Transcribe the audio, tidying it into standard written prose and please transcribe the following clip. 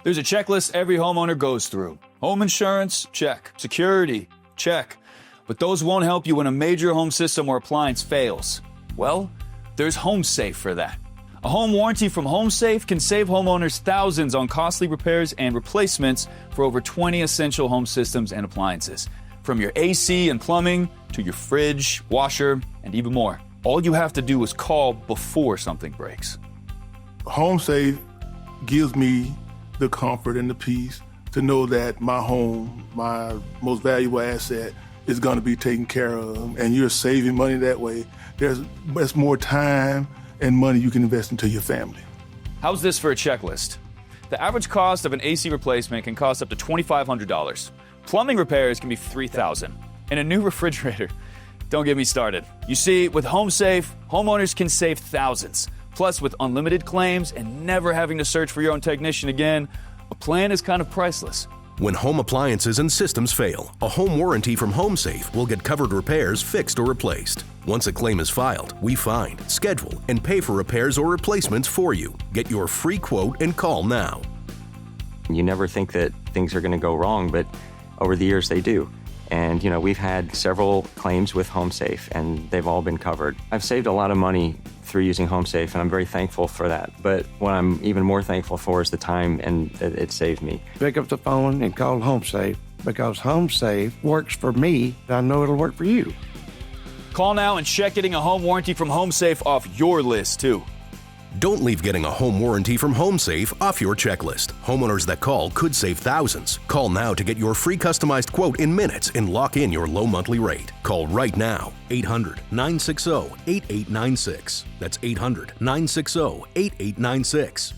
There's a checklist every homeowner goes through. Home insurance? Check. Security? Check. But those won't help you when a major home system or appliance fails. Well, there's HomeSafe for that. A home warranty from HomeSafe can save homeowners thousands on costly repairs and replacements for over 20 essential home systems and appliances. From your AC and plumbing to your fridge, washer, and even more. All you have to do is call before something breaks. HomeSafe gives me the comfort and the peace to know that my home, my most valuable asset, is going to be taken care of, and you're saving money that way. There's more time and money you can invest into your family. How's this for a checklist? The average cost of an AC replacement can cost up to $2,500. Plumbing repairs can be $3,000. And a new refrigerator, don't get me started. You see, with HomeSafe, homeowners can save thousands. Plus, with unlimited claims and never having to search for your own technician again, a plan is kind of priceless. When home appliances and systems fail, a home warranty from HomeSafe will get covered repairs fixed or replaced. Once a claim is filed, we find, schedule, and pay for repairs or replacements for you. Get your free quote and call now. You never think that things are going to go wrong, but over the years they do. And, we've had several claims with HomeSafe, and they've all been covered. I've saved a lot of money through using HomeSafe, and I'm very thankful for that. But what I'm even more thankful for is the time and that it saved me. Pick up the phone and call HomeSafe, because HomeSafe works for me. I know it'll work for you. Call now and check getting a home warranty from HomeSafe off your list, too. Don't leave getting a home warranty from HomeSafe off your checklist. Homeowners that call could save thousands. Call now to get your free customized quote in minutes and lock in your low monthly rate. Call right now, 800-960-8896. That's 800-960-8896.